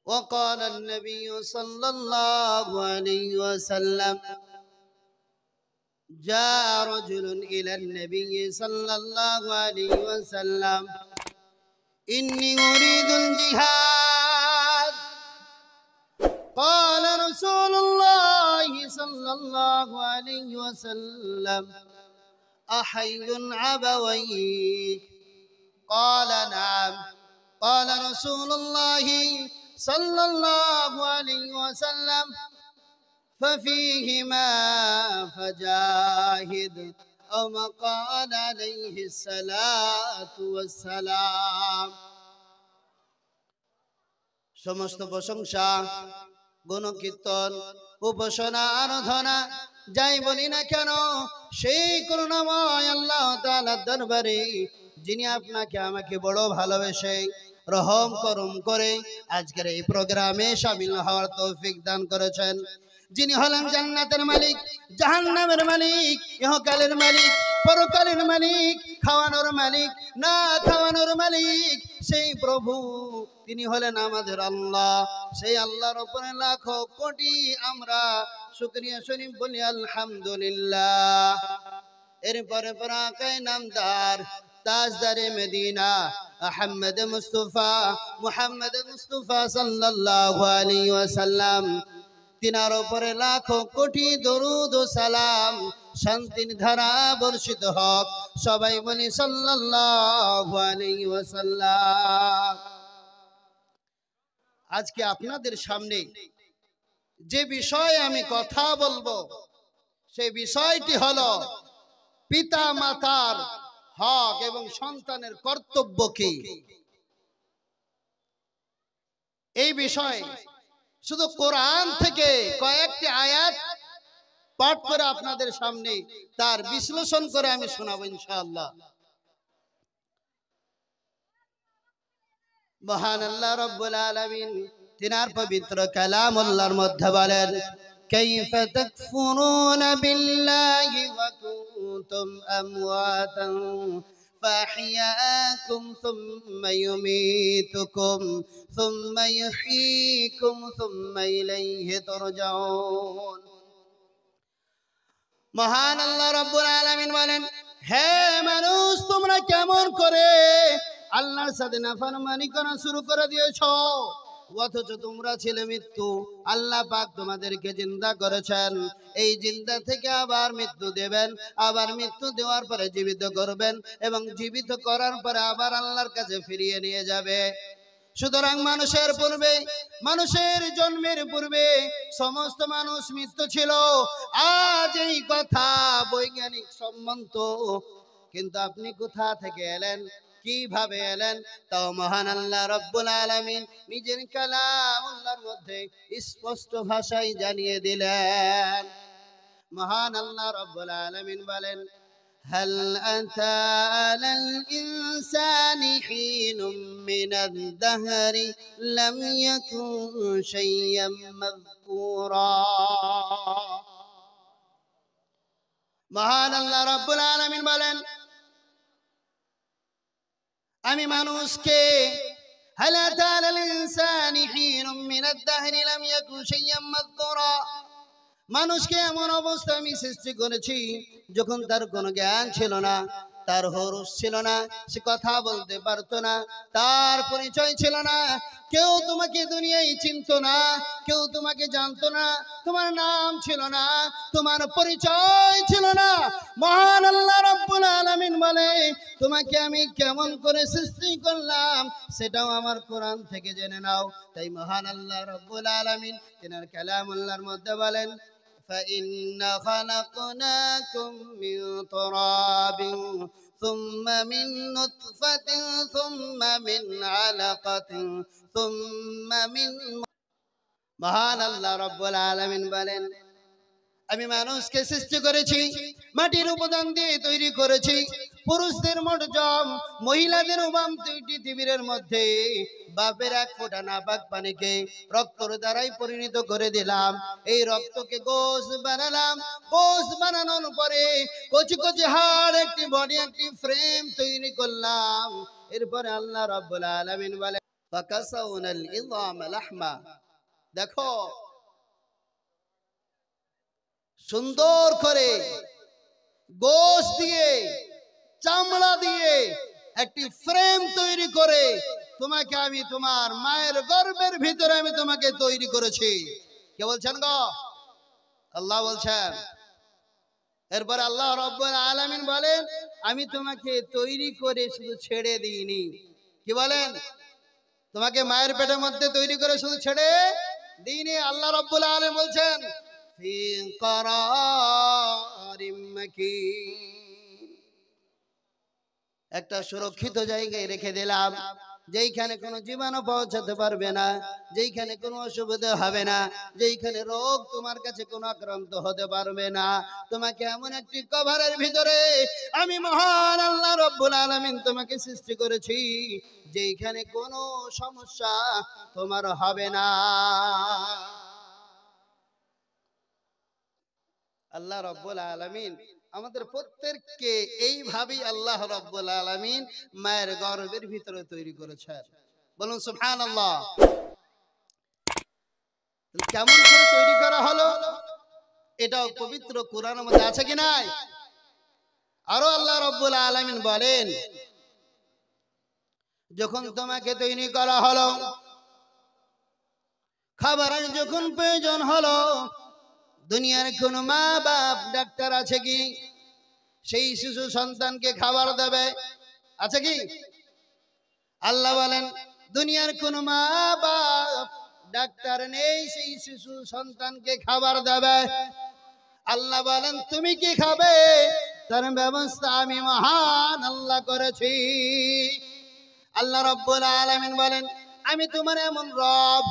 وقال النبي صلى الله عليه وسلم جاء رجل إلى النبي صلى الله عليه وسلم إني أريد الجهاد قال رسول الله صلى الله عليه وسلم أحي أبويك قال نعم قال رسول الله صلى الله عليه وسلم ففيهما فجاهد أو ما قال عليه الصلاة والسلام সমস্ত প্রশংসা গুণকীর্তন উপাসনা আরাধনা যাই বলি না কেন সেই করুণাময় আল্লাহ তাআলার দরবারে যিনি আপনাকে আমাকে বড় ভালোবেসে রহম করম করে আজকের এই প্রোগ্রামে শামিল হওয়ার তৌফিক দান করেছেন, যিনি হলেন জান্নাতের মালিক, জাহান্নামের মালিক, ইহকালের মালিক, পরকালের মালিক, খাওয়ানোর মালিক, না খাওয়ানোর মালিক, সেই প্রভু তিনি হলেন আমাদের আল্লাহ। সেই আল্লাহর উপরে লাখো কোটি আমরা শুকরিয়া শরীফ বলি আলহামদুলিল্লাহ। এরপরে পরাকায় নামদার তাজদারে মদিনা আহমদ মুহাম্মদ মুস্তাফা সাল্লাল্লাহু আলাইহি ওয়াসাল্লাম, তিনার উপরে লাখো কোটি দরুদ ও সালাম শান্তির ধারা বর্ষিত হোক। সবাই বলি সাল্লাল্লাহু আলাইহি ওয়াসাল্লাম। আজকে আপনাদের সামনে যে বিষয়ে আমি কথা বলবো সেই বিষয়টি হলো পিতা মাতার হক এবং সন্তানের কর্তব্য কি। এই বিষয়ে শুধু কোরআন থেকে কয়েকটি আয়াত পাঠ করে আপনাদের সামনে তার বিশ্লেষণ করে আমি শোনাবো ইনশাআল্লাহ। মহান আল্লাহ রাব্বুল আলামিন তিনার পবিত্র কালামুল্লাহর মধ্যে বলেন, كيف تكفرون بالله وكنتم أمواتا فأحياكم ثم يميتكم ثم يحييكم ثم إليه ترجعون। মহান আল্লাহ রাব্বুল আলামিন বলেন, হে মানুষ তোমরা কেমন করে আল্লাহর সাথে নাফরমানি করা শুরু করে দিয়েছো, অথচ তোমরা ছিলে মৃত্যু। আল্লাহ পাক তোমাদেরকে জিন্দা করেছেন, এই জিন্দা থেকে আবার মৃত্যু দেবেন, আবার মৃত্যু দেওয়ার পরে জীবিত করবেন এবং জীবিত করার পরে আবার আল্লাহর কাছে ফিরিয়ে নিয়ে যাবে। সুতরাং মানুষের পূর্বে, মানুষের জন্মের পূর্বে সমস্ত মানুষ মৃত্যু ছিল। আজ এই কথা বৈজ্ঞানিক সম্মত, কিন্তু আপনি কোথা থেকে এলেন, কিভাবে এলেন, তাও মহান আল্লাহ রাব্বুল আলামিন নিজের কালামুল্লাহর মধ্যে স্পষ্ট ভাষায় জানিয়ে দিলেন। মহান আল্লাহ রাব্বুল আলামিন বলেন, হাল আতা আলাল ইনসানি হিনুম মিনাদ দাহরি লাম ইয়াকুন শাইয়্যাম মাযকুরা। মহান আল্লাহ রাব্বুল আলামিন বলেন, আমি মানুষকে হাল আতা আলাল ইনসানি হিনুম মিনাদ দাহরি লাম ইয়াকুন শাইয়্যাম মাযকুরা, মানুষকে এমন অবস্থা আমি সৃষ্টি করেছি যখন তার কোনো জ্ঞান ছিল না, তার হরস ছিল না, সে কথা বলতে পারতো না, তার পরিচয় ছিল না, কেউ তোমাকে দুনিয়ায় চিনতো না, কেউ তোমাকে জানতো না, তোমার নাম ছিল না, তোমার পরিচয় ছিল না। মহান আল্লাহ রাব্বুল আলামিন বলে, তোমাকে আমি কেমন করে সৃষ্টি করলাম সেটাও আমার কোরআন থেকে জেনে নাও। তাই মহান আল্লাহ রাব্বুল আলামিন তিনার কালামুল্লাহর মধ্যে বলেন, فإنا خلقناكم من تراب ثم من نطفة ثم من علقة ثم من। মহান আল্লাহ রাব্বুল আলামিন বলেন, আমি মানুষকে সৃষ্টি করেছি, মাটির উপাদান দিয়ে তৈরি করেছি। পুরুষদের মর্জম, মহিলাদের উবাম পৃথিবীর মধ্যে বাপের এক ফোঁটা নাপাক পানিকে রক্তর দ্বারাই পরিণত করে দিলাম। এই রক্তকে গোশ বানালাম, গোশ বানানোর পরে কচি কচি হাড়, একটি বডি, একটি ফ্রেম তৈরি করলাম। এরপরে আল্লাহ রাব্বুল আলামিন বলে, ফাকাসাউনাল ইযাম লাহমা। দেখো সুন্দর করে গোশ দিয়ে চামড়া দিয়ে একটি ফ্রেম তৈরি করে তোমাকে আমি তোমার মায়ের গর্ভের ভিতরে আমি তোমাকে তৈরি করেছি। কে বলছেন গো? আল্লাহ বলছেন। এরপরে আল্লাহ রাব্বুল আলামিন বলেন আমি তোমাকে তৈরি করে শুধু ছেড়ে দিইনি। কি বলেন? তোমাকে মায়ের পেটের মধ্যে তৈরি করে শুধু ছেড়ে দিইনি। আল্লাহ রাব্বুল আলামিন বলছেন ফি করারিম মাকিন, একটা সুরক্ষিত জায়গায় রেখে দিলাম, যেইখানে কোনো জীবাণু পৌঁছাতে পারবে না, যেইখানে কোনো অসুবিধা হবে না, যেইখানে রোগ তোমার কাছে কোনো আক্রান্ত হতে পারবে না। তোমাকে এমন একটি কভারের ভিতরে আমি মহান আল্লাহ রাব্বুল আলামিন তোমাকে সৃষ্টি করেছি, যেইখানে কোনো সমস্যা তোমার হবে না। আল্লাহ রাব্বুল আলামিন আমাদের প্রত্যেককে এইভাবেই আল্লাহ রাব্বুল আলামিন মায়ের গর্ভের ভিতরে তৈরি করেছেন। বলুন সুবহানাল্লাহ। কেমন করে তৈরি করা হলো এটাও পবিত্র কোরআনের মধ্যে আছে কি নাই? আরো আল্লাহ রাব্বুল আলামিন বলেন যখন তোমাকে তৈরি করা হলো, খাবারের যখন প্রয়োজন হলো, দুনিয়ার কোন মা বাপ ডাক্তার আছে কি সেই শিশু সন্তানকে খাবার দেবে? আছে কি? আল্লাহ বলেন দুনিয়ার কোন মা বাপ ডাক্তার নেই সেই শিশু সন্তানকে খাবার দেবে। আল্লাহ বলেন তুমি কি খাবে তার ব্যবস্থা আমি মহান আল্লাহ করেছি। আল্লাহ রাব্বুল আলামিন বলেন আমি তোমার এমন রব,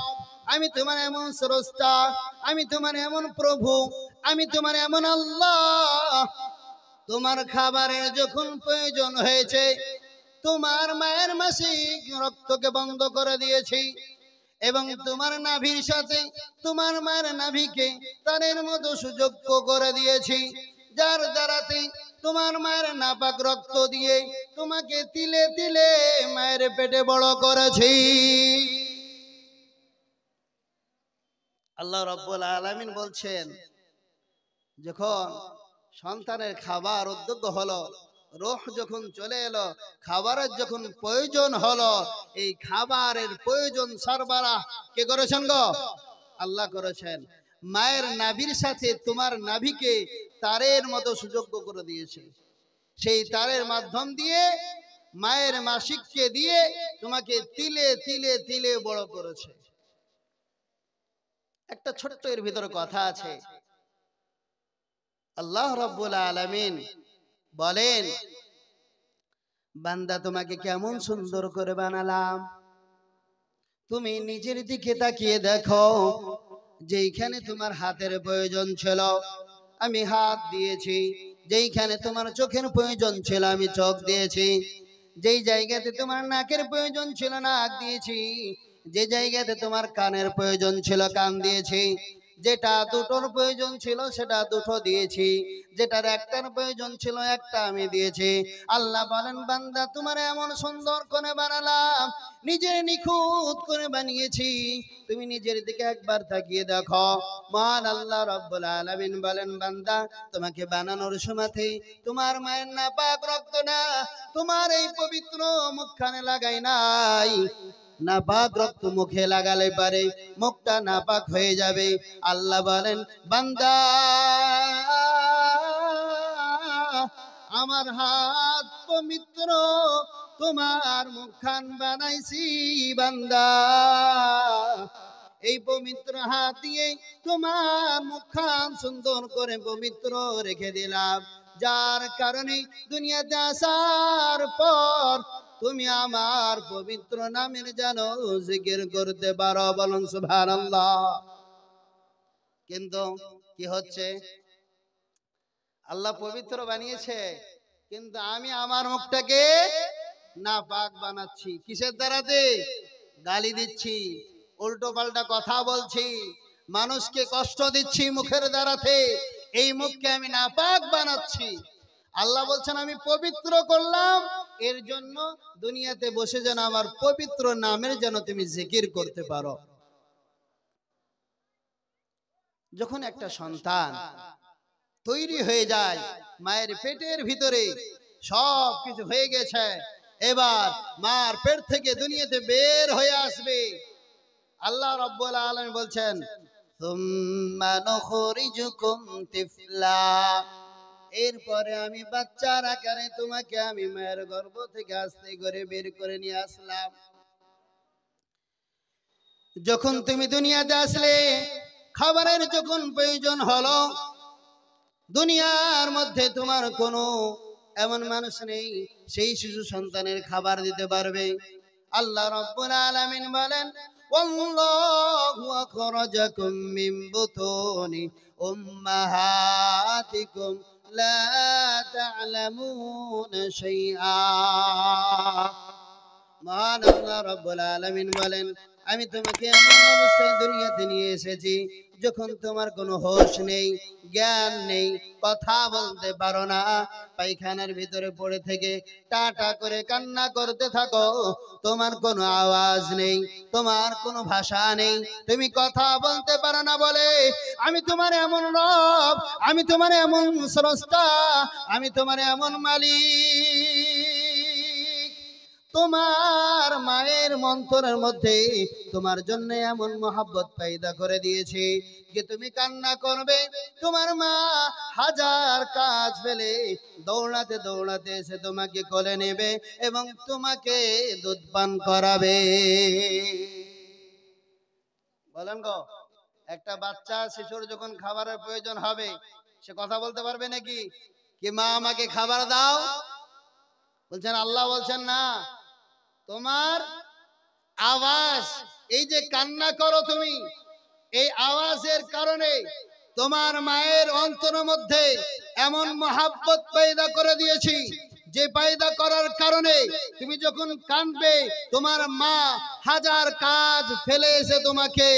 আমি তোমার এমন স্রষ্টা, আমি তোমার এমন প্রভু, আমি তোমার এমন আল্লাহ, তোমার খাবারের যখন প্রয়োজন হয়েছে তোমার মায়ের মাসিক রক্তকে বন্ধ করে দিয়েছি এবং তোমার নাভির সাথে তোমার মায়ের নাভিকে তারের মতো সুযোগ্য করে দিয়েছি, যার দ্বারাতে তোমার মায়ের নাপাক রক্ত দিয়ে তোমাকে তিলে তিলে মায়ের পেটে বড় করেছি। আল্লাহ রাব্বুল আলামিন বলছেন যখন সন্তানের খাবার উদ্যোগ হলো, রূহ যখন চলে এলো, খাবারের যখন প্রয়োজন হলো, এই খাবারের প্রয়োজন সরবরাহ কে করেছেন গো? আল্লাহ করেছেন। মায়ের নাভির সাথে তোমার নাভিকে তারের মতো সুযোগ্য করে দিয়েছে, সেই তারের মাধ্যম দিয়ে মায়ের মাসিককে দিয়ে তোমাকে তিলে তিলে তিলে বড় করেছে। একটা ছোট্ট এর ভিতরে কথা আছে। আল্লাহ রাব্বুল আলামিন বলেন বান্দা তোমাকে কেমন সুন্দর করে বানালাম, তুমি নিজের দিকে তাকিয়ে দেখো, যেইখানে তোমার হাতের প্রয়োজন ছিল আমি হাত দিয়েছি, যেইখানে তোমার চোখের প্রয়োজন ছিল আমি চোখ দিয়েছি, যেই জায়গাতে তোমার নাকের প্রয়োজন ছিল নাক দিয়েছি, যে জায়গাতে তোমার কানের প্রয়োজন ছিল কান দিয়েছি, যেটা দুটোর প্রয়োজন ছিল সেটা দুটো দিয়েছি, যেটার একটার প্রয়োজন ছিল একটা আমি দিয়েছি। আল্লাহ বলেন বান্দা তোমার এমন সুন্দর করে বানালাম, নিজের নিখুঁত করে বানিয়েছি, তুমি নিজের দিকে একবার তাকিয়ে দেখো। মহান আল্লাহ রাব্বুল আলামিন বলেন বান্দা তোমাকে বানানোর সময়তে তোমার মায়ের নাপাক রক্ত না তোমার এই পবিত্র মুখখানে লাগাই নাই, নাপাক রক্ত মুখে লাগালে পারে মুখটা নাপাক হয়ে যাবে। আল্লাহ বলেন বান্দা আমার হাত পবিত্র, তোমার মুখখান বানাইছি বান্দা, এই পবিত্র হাত দিয়ে তোমার মুখখান সুন্দর করে পবিত্র রেখে দিলাম, যার কারণে দুনিয়াতে আসার পর তুমি আমার পবিত্র নামের জানো জিকির করতে পারো। বলুন সুবহানাল্লাহ। কিন্তু কি হচ্ছে, আল্লাহ পবিত্র বানিয়েছে কিন্তু আমি আমার মুখটাকে নাপাক বানাচ্ছি। কিসের দ্বারাতে? গালি দিচ্ছি, উল্টো পাল্টা কথা বলছি, মানুষকে কষ্ট দিচ্ছি মুখের দ্বারাতে, এই মুখকে আমি নাপাক বানাচ্ছি। আল্লাহ বলছেন আমি পবিত্র করলাম, এর জন্য দুনিয়াতে বসে যেন আমার পবিত্র নামের যেন তুমি জিকির করতে পারো। যখন একটা সন্তান তৈরি হয়ে যায়, মায়ের পেটের ভিতরে সব কিছু হয়ে গেছে, এবার মার পেট থেকে দুনিয়াতে বের হয়ে আসবে, আল্লাহ রাব্বুল আলামিন বলছেন সুম্মা নুখরিজুকুম তিফলা, এরপরে আমি বাচ্চার আকারে তোমাকে আমি মায়ের গর্ভ থেকে আস্তে করে বের করে নিয়ে আসলাম। যখন তুমি দুনিয়াতে আসলে, খাবারের যখন প্রয়োজন হলো, দুনিয়ার মধ্যে তোমার কোনো এমন মানুষ নেই সেই শিশু সন্তানের খাবার দিতে পারবে। আল্লাহ রাব্বুল আলামিন বলেন ওয়াল্লাহু আখরাজাকুম মিন বুতুনি উম্মাহাতিকুম লা তা'লামুনা শাইআ। মহান আল্লাহ রাব্বুল আলামিন বলেন আমি তোমাকে এমন অবস্থায় দুনিয়াতে নিয়ে এসেছি যখন তোমার কোনো হোশ নেই, জ্ঞান নেই, কথা বলতে পারো না, পায়খানার ভিতরে পড়ে থেকে টাটা করে কান্না করতে থাকো, তোমার কোনো আওয়াজ নেই, তোমার কোনো ভাষা নেই, তুমি কথা বলতে পারো না বলে আমি তোমার এমন রব, আমি তোমার এমন স্রষ্টা, আমি তোমার এমন মালিক, তোমার মায়ের মন্তরের মধ্যে তোমার জন্য এমন মহব্বত পয়দা করে দিয়েছে যে তুমি কান্না করবে, তোমার মা হাজার কাজ ফেলে দৌড়াতে দৌড়াতে এসে তোমাকে কোলে নেবে এবং তোমাকে দুধ পান করাবে। বলেন গো, একটা বাচ্চা শিশুর যখন খাবারের প্রয়োজন হবে সে কথা বলতে পারবে নাকি? কি মা আমাকে খাবার দাও? বলছেন আল্লাহ বলছেন না, তোমার আওয়াজ, এই যে কান্না করো তুমি, এই আওয়াজের কারণে তোমার মায়ের অন্তরের মধ্যে এমন মহব্বত পয়দা করে দিয়েছি যে পয়দা করার কারণে তুমি যখন কাঁদবে তোমার মা হাজার কাজ ফেলে এসে তোমাকে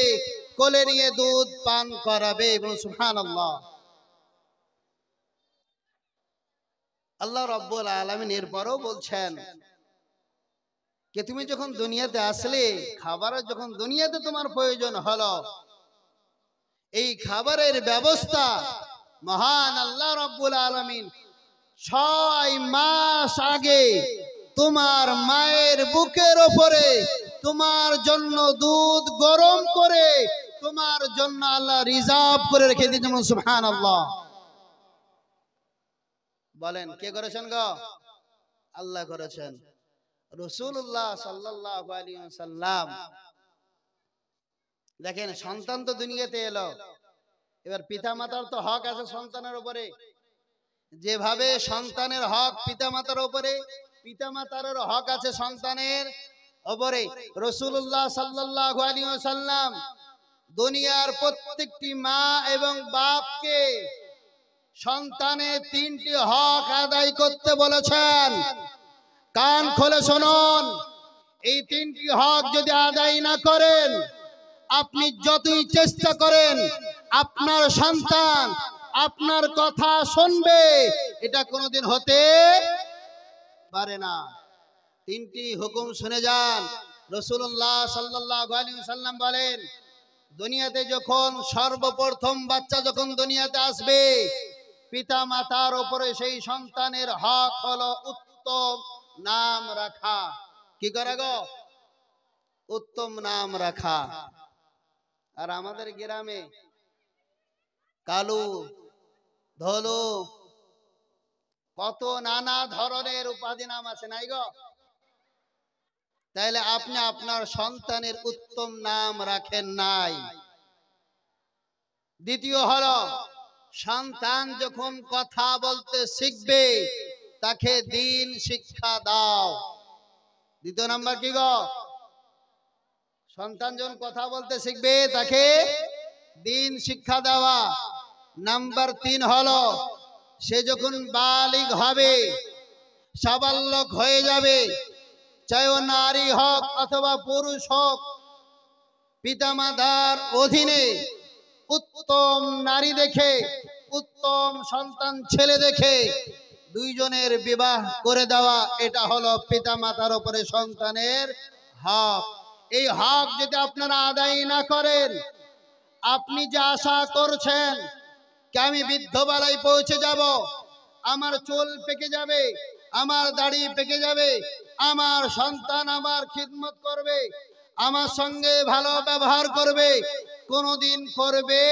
কোলে নিয়ে দুধ পান করাবে। সুবহানাল্লাহ। আল্লাহ রাব্বুল আলামিন এরপরও বলছেন যে তুমি যখন দুনিয়াতে আসলে, খাবারের যখন দুনিয়াতে তোমার প্রয়োজন হলো, এই খাবারের ব্যবস্থা মহান আল্লাহ রাব্বুল আলামিন 6 মাস আগে তোমার মায়ের বুকের উপরে তোমার জন্য দুধ গরম করে তোমার জন্য আল্লাহ রিজার্ভ করে রেখে দিয়েছেন। সুবহানাল্লাহ। বলেন কে করেছেন গো? আল্লাহ করেছেন। রাসূলুল্লাহ সাল্লাল্লাহু আলাইহি ওয়াসাল্লাম দেখেন, সন্তান তো দুনিয়াতে এলো, এবার পিতামাতার তো হক আছে সন্তানের উপরে, যেভাবে সন্তানের হক পিতামাতার উপরে, পিতামাতারও হক আছে সন্তানের উপরে। রাসূলুল্লাহ সাল্লাল্লাহু আলাইহি ওয়াসাল্লাম দুনিয়ার প্রত্যেকটি মা এবং বাপকে সন্তানের 3টি হক আদায় করতে বলেছেন। কান খুলে শুনুন, এই 3টি হক যদি আদায় না করেন, আপনি যতই চেষ্টা করেন আপনার সন্তান আপনার কথা শুনবে এটা কোনোদিন হতে পারে না। 3টি হুকুম শুনে যান। রাসূলুল্লাহ সাল্লাল্লাহু আলাইহি ওয়াসাল্লাম বলেন, দুনিয়াতে যখন সর্বপ্রথম বাচ্চা যখন দুনিয়াতে আসবে, পিতা মাতার উপরে সেই সন্তানের হক হলো উত্তম নাম রাখা। কি করা গো? উত্তম নাম রাখা। আর আমাদের গ্রামে কালু, ধলু, কত নানা ধরনের উপাধি নাম আছে নাই গো? তাইলে আপনি আপনার সন্তানের উত্তম নাম রাখেন নাই। দ্বিতীয় হলো, সন্তান যখন কথা বলতে শিখবে তাকে দ্বীন শিক্ষা দাও। দ্বিতীয় নাম্বার কি গো? সন্তান যখন কথা বলতে শিখবে তাকে দ্বীন শিক্ষা দেওয়া। নাম্বার 3 হলো, সে যখন বালিগ হবে, সাবালক হয়ে যাবে, চাই ও নারী হোক অথবা পুরুষ হোক, পিতামাতার অধীনে উত্তম নারী দেখে, উত্তম সন্তান ছেলে দেখে দুইজনের বিবাহ করে দেওয়া, এটা হলো পিতা মাতার উপরে সন্তানের হক। এই হক যদি আপনারা আদায় না করেন, আপনি যে আশা করছেন যে আমি বৃদ্ধ বেলায় পৌঁছে যাব, আমার চুল পেকে যাবে, আমার দাড়ি পেকে যাবে, আমার সন্তান আমার খিদমত করবে, আমার সঙ্গে ভালো ব্যবহার করবে, কোনোদিন করবে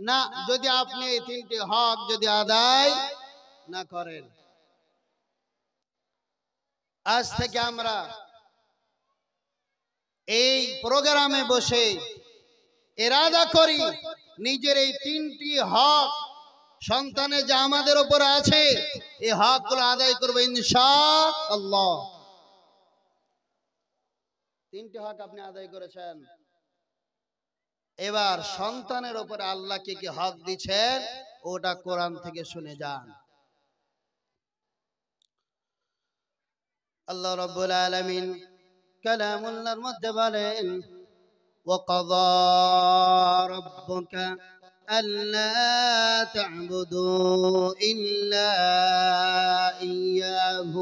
না যদি আপনি এই তিনটি হক যদি আদায় না করেন। আজ থেকে আমরা এই প্রোগ্রামে বসে ইরাদা করি নিজের এই তিনটি হক সন্তানের যে আমাদের উপর আছে, এই হকগুলো আদায় করব ইনশাআল্লাহ। তিনটি হক আপনি আদায় করেছেন, এবার সন্তানের উপরে আল্লাহ কি কি হক দিচ্ছেন ওটা কোরআন থেকে শুনে যান। আল্লাহ রাব্বুল আলামিন কালামুল্লাহর মধ্যে বলেন, وقضى ربك ألا تعبدوا إلا إياه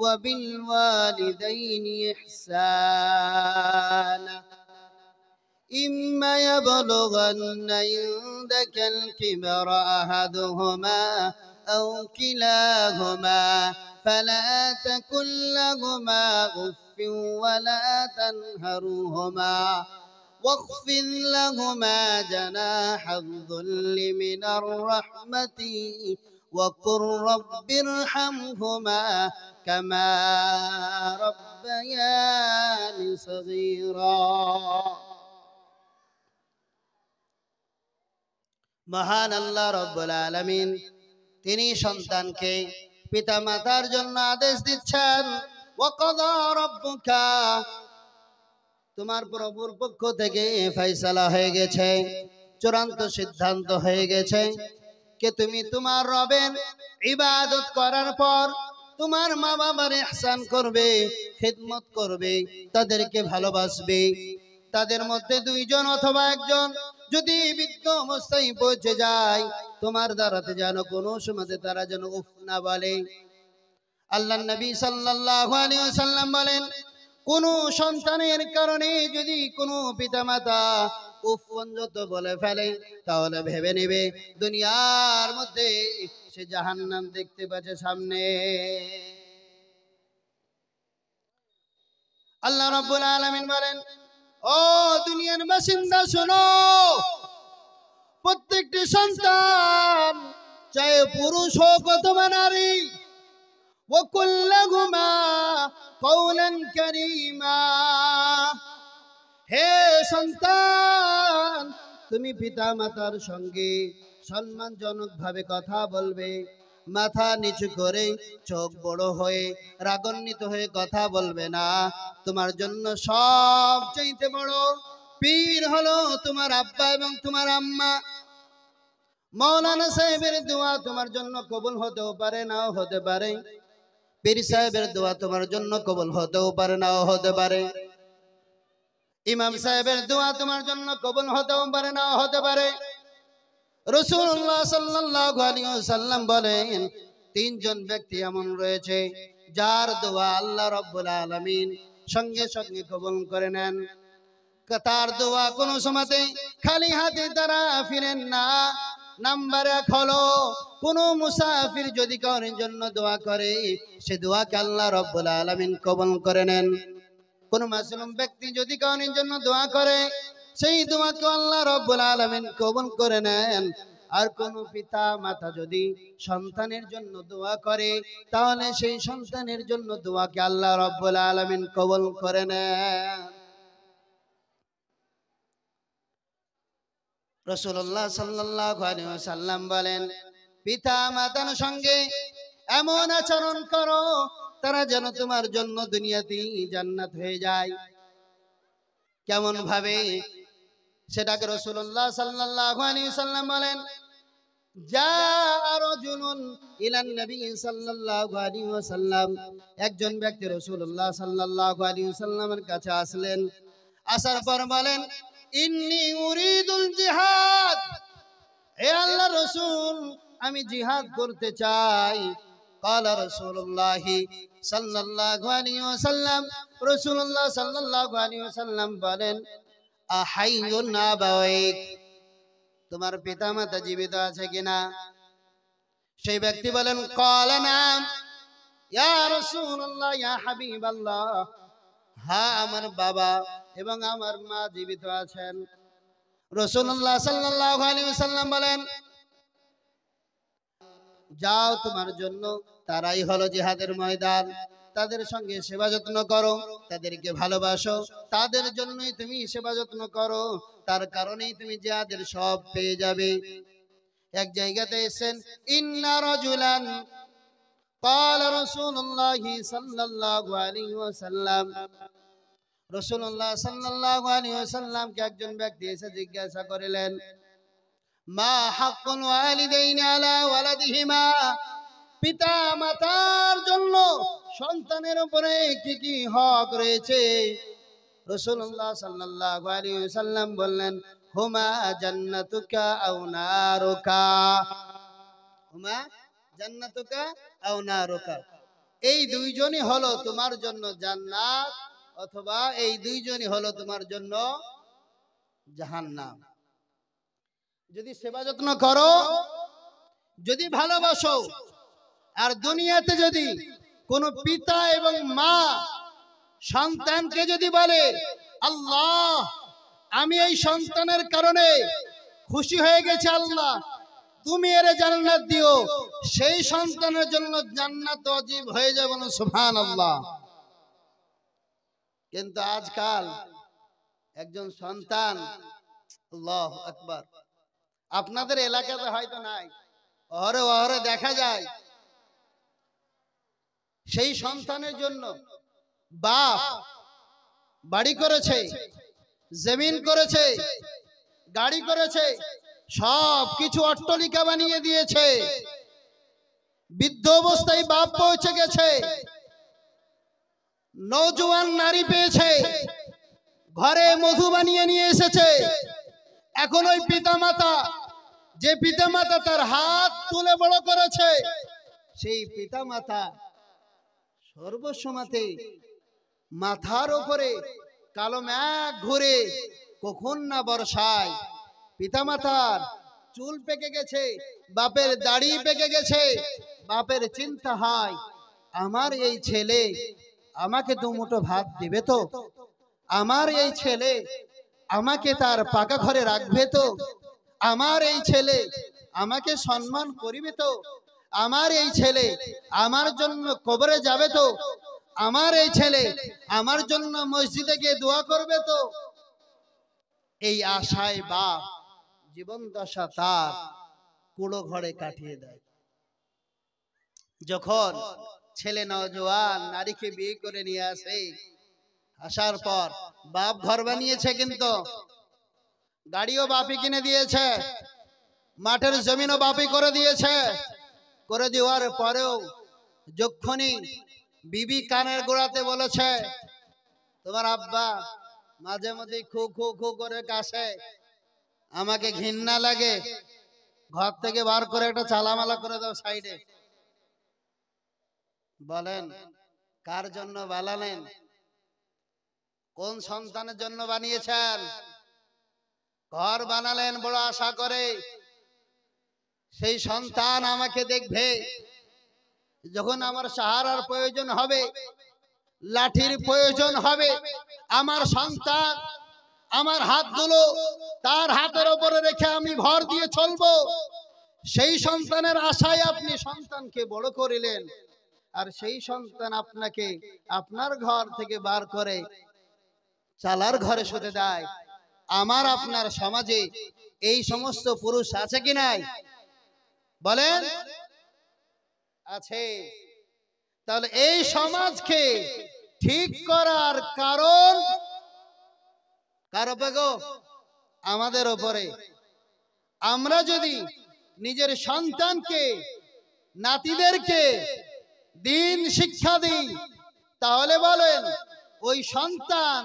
وبالوالدين إحسانا إما يبلغن عندك الكبر أحدهما أو كلاهما فلا تقل لهما أف ولا تنهرهما واخفض لهما جناح الذل من الرحمة وقل رب ارحمهما كما ربياني صغيرا। মহান আল্লাহ রাব্বুল আলামিন তিনি সন্তানকে পিতা মাতার জন্য আদেশ দিচ্ছেন, ওয়াকাদা রাব্বুকা, তোমার প্রভুর পক্ষ থেকে ফয়সালা হয়ে গেছে, চূড়ান্ত সিদ্ধান্ত হয়ে গেছে যে তুমি তোমার রবের ইবাদত করার পর তোমার মা বাবার ইহসান করবে, খিদমত করবে, তাদেরকে ভালোবাসবে। তাদের মধ্যে দুইজন অথবা একজন যদি বৃদ্ধ অবস্থায় পৌঁছে যায়, তোমার দ্বারাতে যেন কোনো সময় তারা যেন উফ না বলে। আল্লাহ নবী সাল্লাল্লাহু আলাইহি ওয়াসাল্লাম বলেন, কোন সন্তানের কারণে যদি কোনো পিতামাতা উফ পর্যন্ত বলে ফেলে, তাহলে ভেবে নেবে দুনিয়ার মধ্যে সে জাহান্নাম দেখতে পাচ্ছে সামনে। আল্লাহ রাব্বুল আলামিন বলেন, ও দুনিয়ার বাসিন্দা শোনো, প্রত্যেকটি সন্তান চাहे পুরুষ হোক অথবা নারী, وقل لهما قولا كريما, হে সন্তান তুমি পিতা মাতার সঙ্গে সম্মানজনক ভাবে কথা বলবে, মাথা নিচু করে চোখ বড় হয়ে রাগান্বিত হয়ে কথা বলবে না। তোমার জন্য সবচেয়ে বড় পীর হলো তোমার আব্বা এবং তোমার আম্মা। মাওলানা সাহেবের দোয়া তোমার জন্য কবুল হতেও পারে নাও হতে পারে, পীর সাহেবের দোয়া তোমার জন্য কবুল হতেও পারে নাও হতে পারে, ইমাম সাহেবের দোয়া তোমার জন্য কবুল হতেও পারে নাও হতে পারে। রাসূলুল্লাহ সাল্লাল্লাহু আলাইহি ওয়াসাল্লাম বলেন, তিনজন ব্যক্তি এমন রয়েছে যার দোয়া আল্লাহ রাব্বুল আলামিন সঙ্গে সঙ্গে কবুল করে নেন। তার দোয়া কোনো সময়তে খালি হাতে তারা ফিরেন না। নাম্বার 1 হলো, কোন মুসাফির যদি কারোর জন্য দোয়া করে, সে দোয়াকে আল্লাহ রাব্বুল আলামিন কবুল করে নেন। কোন মাসলুম ব্যক্তি যদি কারোর জন্য দোয়া করে, সেই দোয়াকে আল্লাহ রাব্বুল আলামিন কবুল করে নেন। আর কোন পিতা মাতা যদি সন্তানের জন্য দোয়া করে, তাহলে সেই সন্তানের জন্য দোয়াকে আল্লাহ রাব্বুল আলামিন কবুল করে নেন। রাসূলুল্লাহ সাল্লাল্লাহু আলাইহি ওয়াসাল্লাম বলেন, পিতা মাতার সঙ্গে এমন আচরণ করো তারা যেন তোমার জন্য দুনিয়াতেই জান্নাত হয়ে যায়। কেমন ভাবে সেটাকে রাসূলুল্লাহ সাল্লাল্লাহু আলাইহি ওয়াসাল্লাম বলেন, যা রাজুলুন ইলান নবী সাল্লাল্লাহু আলাইহি ওয়াসাল্লাম, একজন ব্যক্তি রাসূলুল্লাহ সাল্লাল্লাহু আলাইহি ওয়াসাল্লামের কাছে আসলেন। আসার পর বলেন, ইন্নী উরিদুল জিহাদ, হে আল্লাহর রাসূল আমি জিহাদ করতে চাই। قال رسول الله صلى الله عليه وسلم رسول الله صلى الله عليه وسلم বলেন আহাইয়ুন আবাওয়াইক, তোমার পিতামাতা জীবিত আছে কিনা? সেই ব্যক্তি বলেন قال نعم ইয়া রাসূলুল্লাহ ইয়া হাবিবাল্লাহ, হ্যাঁ আমার বাবা এবং আমার মা জীবিত আছেন। রাসূলুল্লাহ সাল্লাল্লাহু আলাইহি ওয়াসাল্লাম বলেন যাও, তোমার জন্য তারাই হলো জিহাদের ময়দান, তাদের সঙ্গে সেবা যত্ন করো, তাদেরকে ভালোবাসো, তাদের জন্যই তুমি সেবা যত্ন করো, তার কারণেই তুমি জিহাদের সব পেয়ে যাবে। এক জায়গাতে এসেন ইন্না রাজুলান قال رسول الله صلى الله عليه وسلم, রাসূলুল্লাহ সাল্লাল্লাহু আলাইহি ওয়াসাল্লাম কে একজন ব্যক্তি এসে জিজ্ঞাসা করিলেন মা হাক্কুল ওয়ালিদাইনি আলা ওয়ালাদিহিমা, পিতা মাতার জন্য সন্তানের উপরে কি কি হক রয়েছে? রাসূলুল্লাহ সাল্লাল্লাহু আলাইহি ওয়াসাল্লাম বললেন হুমা জান্নাতুকা আও নারুকা, হুমা জান্নাতুকা আও নারুকা, এই দুইজনই হলো তোমার জন্য জান্নাত অথবা এই দুইজনই হলো তোমার জন্য জাহান্নাম। যদি সেবা যত্ন করো, যদি ভালোবাসো, আর দুনিয়াতে যদি কোনো পিতা এবং মা সন্তানকে যদি বলে আল্লাহ আমি এই সন্তানের কারণে খুশি হয়ে গেছি, আল্লাহ তুমি এর জান্নাত দিও, সেই সন্তানের জন্য জান্নাত ওয়াজিব হয়ে যাবে না, সুবহানাল্লাহ। কিন্তু আজকাল একজন সন্তান, আল্লাহু আকবার, আপনাদের এলাকাতে হয়তো নাই, অহরে অহরে দেখা যায়, সেই সন্তানের জন্য বাপ বাড়ি করেছে, জমিন করেছে, গাড়ি করেছে, সব কিছু অট্টালিকা বানিয়ে দিয়েছে, বৃদ্ধ অবস্থায় বাপ পৌঁছে গেছে, নওজোয়ান নারী পেয়েছে, ঘরে মধু বানিয়ে নিয়ে এসেছে। এখন ওই পিতামাতা, যে পিতামাতা তার হাত তুলে বড় করেছে, সেই পিতামাতা সর্বসময়তে মাথার উপরে কালো মেঘ ঘুরে কখন না বর্ষায়, পিতামাতার চুল পেকে গেছে, বাপের দাড়ি পেকে গেছে, বাপের চিন্তা হয় আমার এই ছেলে আমাকে দুমুঠো ভাত দিবে তো, আমার এই ছেলে আমাকে তার পাকা ঘরে রাখবে তো, আমার এই ছেলে আমাকে সম্মান করিবে তো, আমার এই ছেলে আমার জন্য কবরে যাবে তো, আমার এই ছেলে আমার জন্য মসজিদে গিয়ে দোয়া করবে তো। এই আশায় বাপ জীবন দশা তার কুড়ো ঘরে কাটিয়ে দেয়। যখন ছেলে নওজোয়ান নারীকে বিয়ে করে নিয়ে আসে, আসার পর বাপ ঘর বানিয়েছে, কিন্তু গাড়িও বাপি কিনে দিয়েছে, মাঠের জমিনও বাপি করে দিয়েছে, করে দেওয়ার পরেও যখনই বিবি কানের গোড়াতে বলেছে তোমার আব্বা মাঝে মধ্যে খু খু খু করে কাশে, আমাকে ঘৃণা লাগে, ঘর থেকে বার করে একটা চালামালা করে দাও সাইডে। বলেন কার জন্য বানালেন? কোন সন্তানের জন্য বানিয়েছেন? ঘর বানালেন বড় আশা করে সেই সন্তান আমাকে দেখবে, যখন আমার সাহারার প্রয়োজন হবে, লাঠির প্রয়োজন হবে, আমার সন্তান আমার হাতগুলো তার হাতের উপরে রেখে আমি ভর দিয়ে চলবো, সেই সন্তানের আশায় আপনি সন্তানকে বড় করিলেন, আর সেই সন্তান আপনাকে আপনার ঘর থেকে বার করে চালার ঘরে শুতে দেয়। আমার আপনার সমাজে এই সমস্ত পুরুষ আছে কি নাই? বলেন আছে। তাহলে এই সমাজকে ঠিক করার কারণ কার উপরে গো? আমাদের উপরে। আমরা যদি নিজের সন্তানকে নাতিদেরকে দিন শিক্ষা দিই, তাহলে বলেন ওই সন্তান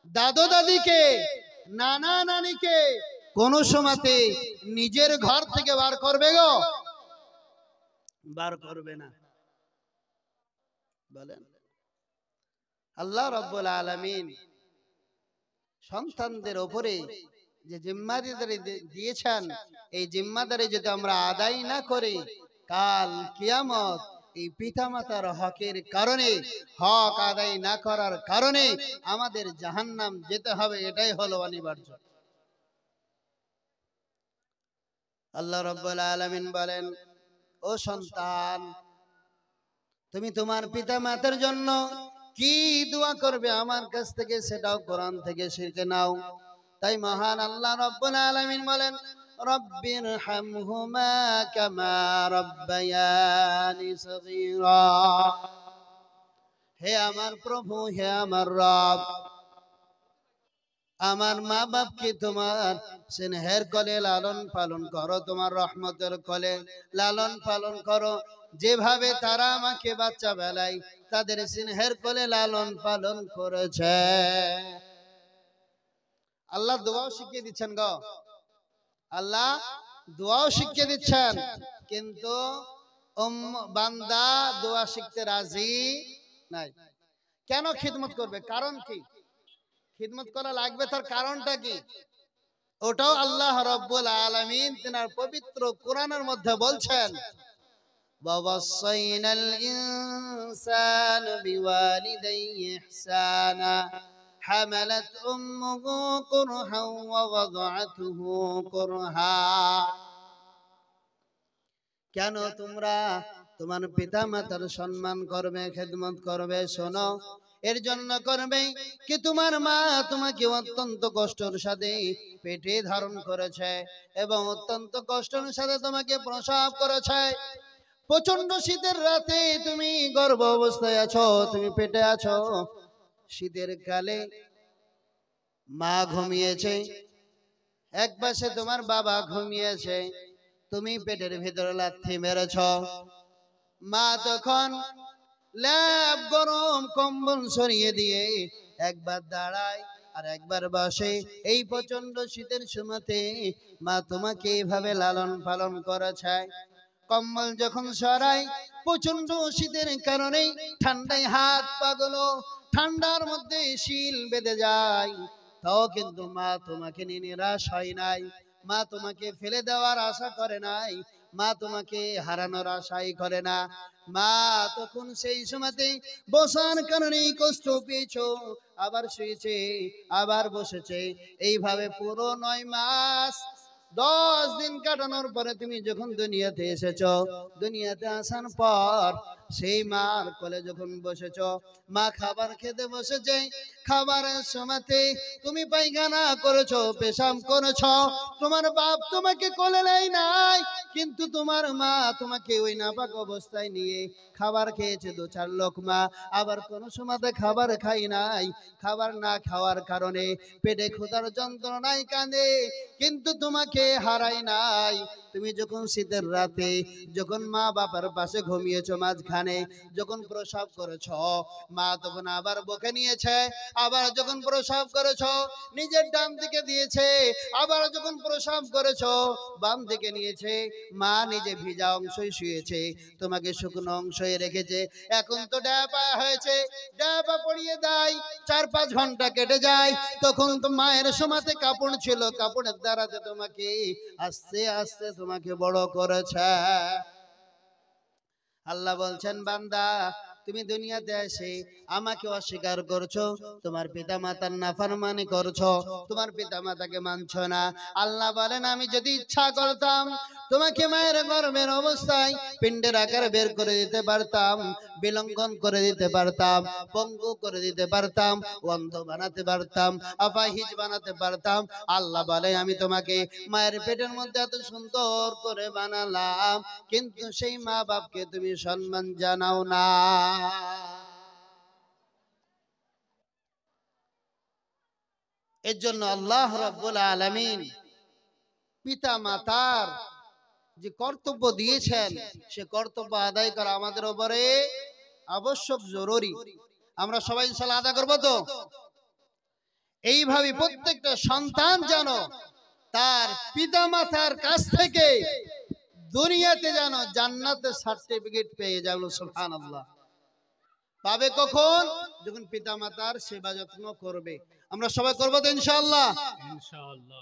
দাদু দাদিকে নানা নানিকে কোন সময়তে নিজের ঘর থেকে বার করবে গো? বার করবে না। বলেন, আল্লাহ রাব্বুল আলামিন সন্তানদের উপরে যে জিম্মাদারি দিয়েছেন, এই জিম্মাদারি যদি আমরা আদায় না করি, কাল কিয়ামত এই পিতামাতার হকের কারণে, হক আদায় না করার কারণে আমাদের জাহান্নাম যেতে হবে, এটাই হলো অনিবার্য। আল্লাহ রাব্বুল আলামিন বলেন, ও সন্তান, তুমি তোমার পিতামাতার জন্য কি দোয়া করবে আমার কাছ থেকে সেটাও কোরআন থেকে শিখে নাও। তাই মহান আল্লাহ রাব্বুল আলামিন বলেন, রব্বিরহামহুমা কামা রাব্বায়ানি সগীরা। হে আমার প্রভু, হে আমার রব, আমার মা বাপকে তোমার স্নেহের কোলে লালন পালন করো, তোমার রহমতের কোলে লালন পালন করো, যেভাবে তারা আমাকে বাচ্চা বেলায় তাদের স্নেহের কোলে লালন পালন করেছে। আল্লাহ দোয়াও শিখিয়ে দিচ্ছেন গো, আল্লাহ দোয়াও শিখিয়ে দিচ্ছেন, কিন্তু বান্দা দোয়া শিখতে রাজি নাই। কেন খিদমত করবে? কারণ কি? খিদমত করা লাগবে, তার কারণটা কি? ওটাও আল্লাহ রাব্বুল আলামিন তিনার পবিত্র কোরআনের মধ্যে বলছেন, ওয়াসাইনাল ইনসানা বিওয়ালিদাইহি ইহসানা হামালাত উম্মুহু কুরহা ওয়া ওয়াদাআতুহু কুরহা। কেন তোমরা তোমার পিতামাতার সম্মান করবে, খেদমত করবে? শোনো, এর জন্য করবে কি তোমার মা তোমাকে অত্যন্ত কষ্টের সাথে পেটে ধারণ করেছে এবং অত্যন্ত কষ্টের সাথে তোমাকে প্রসব করেছে। প্রচন্ড শীতের রাতে তুমি গর্ভ অবস্থায় আছো, তুমি পেটে আছো। শীতের কালে মা ঘুমিয়েছে, এক পাশে তোমার বাবা ঘুমিয়েছে, তুমি পেটের ভিতরে লাথি মেরেছ। মা তখন ল্যাব গরম কম্বল সরিয়ে দিয়ে একবার দাঁড়ায় আর একবার বসে। এই প্রচন্ড শীতের সময়তে মা তোমাকে এইভাবে লালন পালন করেছে। কম্বল যখন সরাই, প্রচন্ড শীতের কারণে ঠান্ডায় হাত পাগুলো ঠান্ডার মধ্যে শিল বেঁধে যায়, তাও কিন্তু মা তোমাকে নিয়ে নিরাশ হয় নাই, মা তোমাকে ফেলে দেওয়ার আশা করে নাই, মা তোমাকে হারানোর আশাই করে না। মা তখন সেই সময়তে বসার কারণে কষ্ট পেয়েছো, আবার শুয়েছে, আবার বসেছে, এইভাবে পুরো 9 মাস 10 দিন কাটানোর পরে তুমি যখন দুনিয়াতে এসেছো, দুনিয়াতে আসার পর সেই মার কোলে যখন বসেছো, মা খাবার খেতে বসেছে, খাবারের সময়তে তুমি পায়খানা করেছো, পেশাব করেছো, তোমার বাপ তোমাকে কোলে নেয় নাই, কিন্তু তোমার মা তোমাকে ওই নাপাক অবস্থায় নিয়ে খাবার খেয়েছে 2-4 লোকমা। আবার কোন সময়তে খাবার খাই নাই, খাবার না খাওয়ার কারণে পেটে ক্ষুধার যন্ত্রণায় কাঁদে, কিন্তু তোমাকে হারাই নাই। তুমি যখন শীতের রাতে যখন মা বাবার পাশে ঘুমিয়েছো, মাঝখানে যখন প্রসব করেছো, মা তখন আবার বকে নিয়েছে, আবার যখন প্রসব করেছো নিজের ডান দিকে দিয়েছে, আবার যখন প্রসব করেছো বাম দিকে নিয়েছে। মা নিজে ভিজা অংশই শুয়েছে, তোমাকে শুকনো অংশই রেখেছে। এখন তো ড্যাপা হয়েছে, ড্যাপা পরিয়ে দেয়, 4-5 ঘন্টা কেটে যায়, তখন তো মায়ের সময়তে কাপড় ছিল, কাপড়ের দ্বারাতে তোমাকে আস্তে আস্তে তোমাকে বড় করেছে। আল্লাহ বলছেন, বান্দা তুমি দুনিয়াতে এসে আমাকে অস্বীকার করছো, তোমার পিতা মাতার নাফরমানি করছো, তোমার পিতা মাতাকে মানছো না। আল্লাহ বলেন, আমি যদি ইচ্ছা করতাম তোমাকে মায়ের গর্ভের অবস্থায় পিণ্ডের আকারে বের করে দিতে পারতাম, বিলঙ্ঘন করে দিতে পারতাম, পঙ্গু করে দিতে পারতাম, অন্ধ বানাতে পারতাম, আপাহিজ বানাতে পারতাম। আল্লাহ বলে, আমি তোমাকে মায়ের পেটের মধ্যে এত সুন্দর করে বানালাম, কিন্তু সেই মা বাপকে তুমি সম্মান জানাও না। এর জন্য আল্লাহ রাব্বুল আলামিন পিতা মাতার যে কর্তব্য দিয়েছেন, সে কর্তব্য আদায় করা আমাদের উপরে আবশ্যক, জরুরি। আমরা সবাই ইনশাআল্লাহ আদায় করব তো? এইভাবে প্রত্যেকটা সন্তান যেন তার পিতামাতার কাছ থেকে দুনিয়াতে যেন জান্নাতের সার্টিফিকেট পেয়ে যাবে। সুবহানাল্লাহ। পাবে কখন? যখন পিতামাতার সেবা যত্ন করবে। আমরা সবাই করবো তো ইনশাআল্লাহ? ইনশাআল্লাহ।